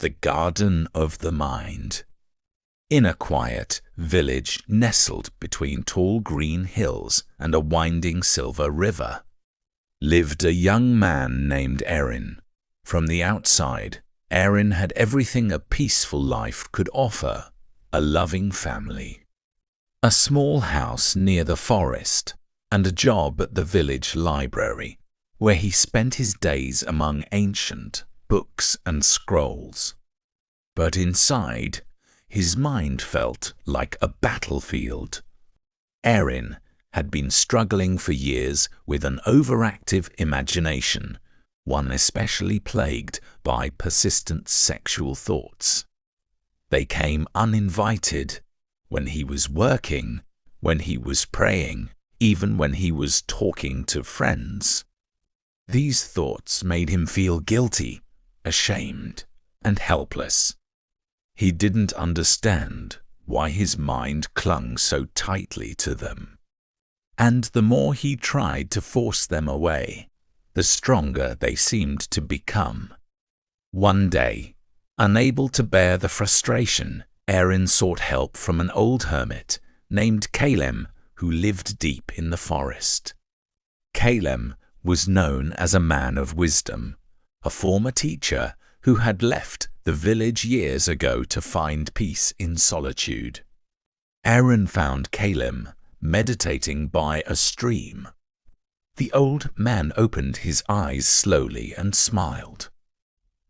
the Garden of the Mind. In a quiet village nestled between tall green hills and a winding silver river, lived a young man named Erin. From the outside, Erin had everything a peaceful life could offer: a loving family, a small house near the forest, and a job at the village library, where he spent his days among ancient books and scrolls. But inside, his mind felt like a battlefield. Erin had been struggling for years with an overactive imagination, one especially plagued by persistent sexual thoughts. They came uninvited, when he was working, when he was praying, even when he was talking to friends. These thoughts made him feel guilty, ashamed, and helpless. He didn't understand why his mind clung so tightly to them. And the more he tried to force them away, the stronger they seemed to become. One day, unable to bear the frustration, Erin sought help from an old hermit named Calem, who lived deep in the forest. Calem was known as a man of wisdom, a former teacher who had left the village years ago to find peace in solitude. Erin found Calem meditating by a stream. The old man opened his eyes slowly and smiled.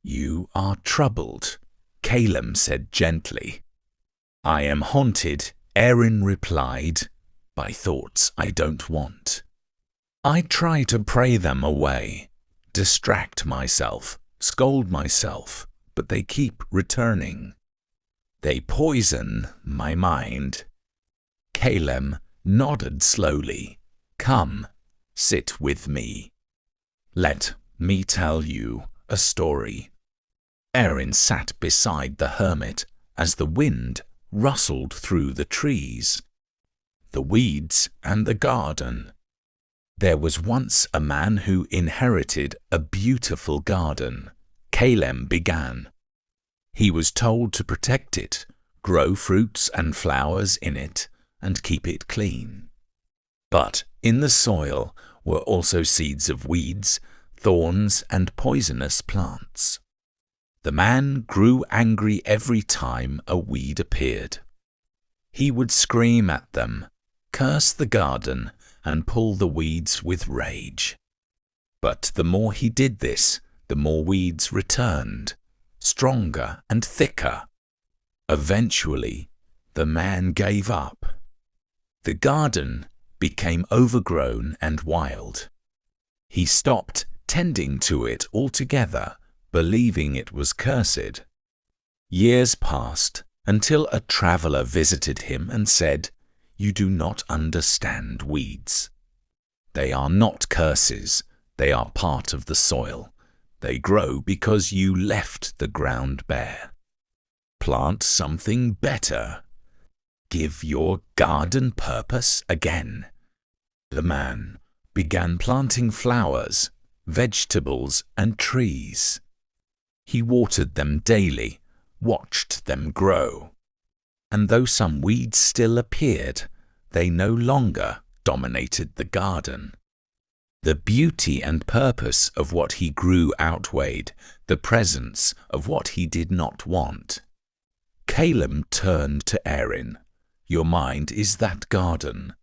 "You are troubled," Calem said gently. "I am haunted," Erin replied, "by thoughts I don't want. I try to pray them away, distract myself, scold myself, but they keep returning. They poison my mind." Calem nodded slowly. "Come, sit with me. Let me tell you a story." Erin sat beside the hermit as the wind rustled through the trees, the weeds and the garden. There was once a man who inherited a beautiful garden. Calem began. He was told to protect it, grow fruits and flowers in it, and keep it clean. But in the soil were also seeds of weeds, thorns, and poisonous plants. The man grew angry every time a weed appeared. He would scream at them, curse the garden, and pull the weeds with rage. But the more he did this, the more weeds returned, stronger and thicker. Eventually, the man gave up. The garden became overgrown and wild. He stopped tending to it altogether, believing it was cursed. Years passed until a traveler visited him and said, "You do not understand weeds. They are not curses. They are part of the soil. They grow because you left the ground bare. Plant something better. Give your garden purpose again." The man began planting flowers, vegetables, and trees. He watered them daily, watched them grow. And though some weeds still appeared, they no longer dominated the garden. The beauty and purpose of what he grew outweighed the presence of what he did not want. Calem turned to Erin. "Your mind is that garden.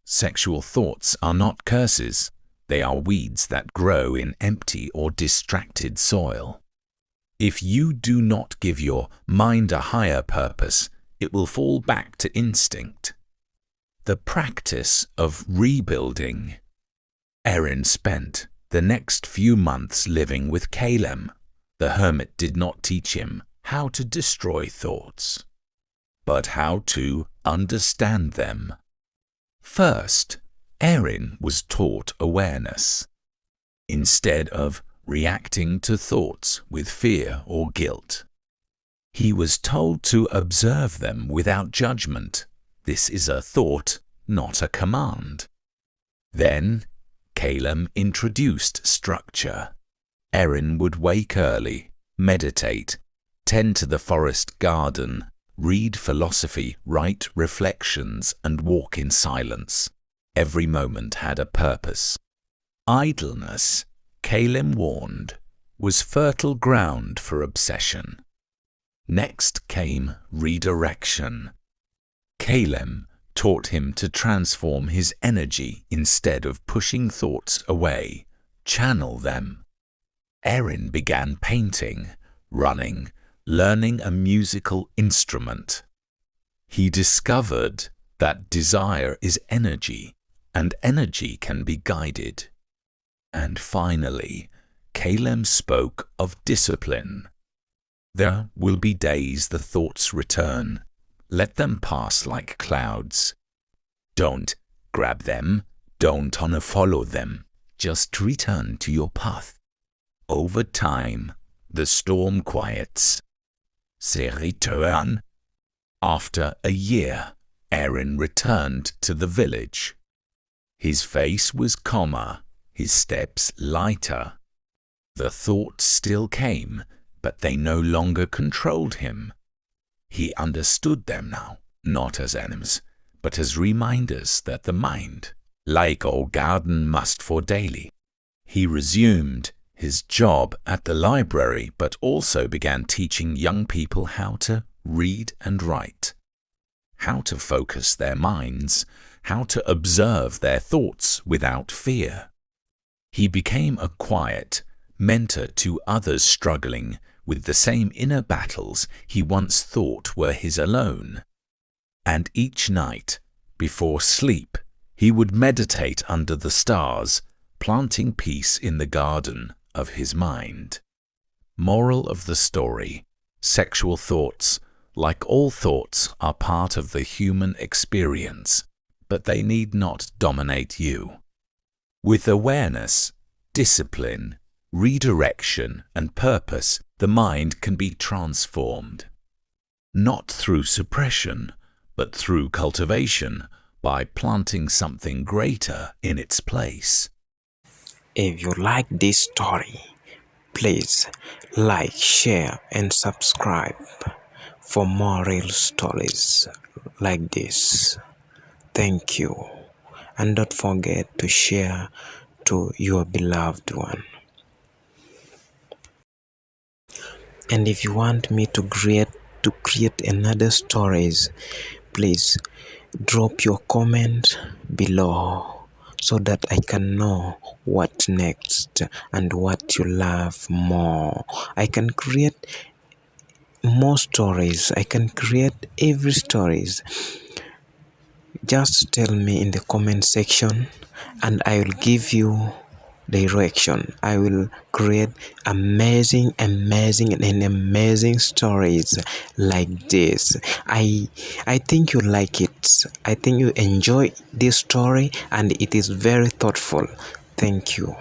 Sexual thoughts are not curses. They are weeds that grow in empty or distracted soil. If you do not give your mind a higher purpose, it will fall back to instinct." The practice of rebuilding. Erin spent the next few months living with Calem. The hermit did not teach him how to destroy thoughts, but how to understand them. First, Erin was taught awareness. Instead of reacting to thoughts with fear or guilt, he was told to observe them without judgment. This is a thought, not a command. Then, Calem introduced structure. Erin would wake early, meditate, tend to the forest garden, read philosophy, write reflections, and walk in silence. Every moment had a purpose. Idleness, Kalim warned, was fertile ground for obsession. Next came redirection. Kalim taught him to transform his energy instead of pushing thoughts away, channel them. Erin began painting, running, learning a musical instrument. He discovered that desire is energy, and energy can be guided. And finally, Kalim spoke of discipline. There will be days the thoughts return. Let them pass like clouds. Don't grab them, don't unfollow them. Just return to your path. Over time, the storm quiets. Se return. After a year, Erin returned to the village. His face was calmer, his steps lighter. The thoughts still came, but they no longer controlled him. He understood them now, not as enemies, but as reminders that the mind, like all garden, must for daily. He resumed his job at the library, but also began teaching young people how to read and write, how to focus their minds, how to observe their thoughts without fear. He became a quiet mentor to others struggling with the same inner battles he once thought were his alone. And each night, before sleep, he would meditate under the stars, planting peace in the garden of his mind. Moral of the story: sexual thoughts, like all thoughts, are part of the human experience, but they need not dominate you. With awareness, discipline, redirection, and purpose, the mind can be transformed. Not through suppression, but through cultivation, by planting something greater in its place. If you like this story, please like, share, and subscribe for more real stories like this. Thank you. And don't forget to share to your beloved one. And if you want me to create another stories, please drop your comment below so that I can know what next and what you love more. I can create more stories. I can create every stories. Just tell me in the comment section and I will give you direction. I will create amazing stories like this. I think you like it. I think you enjoy this story and it is very thoughtful. Thank you.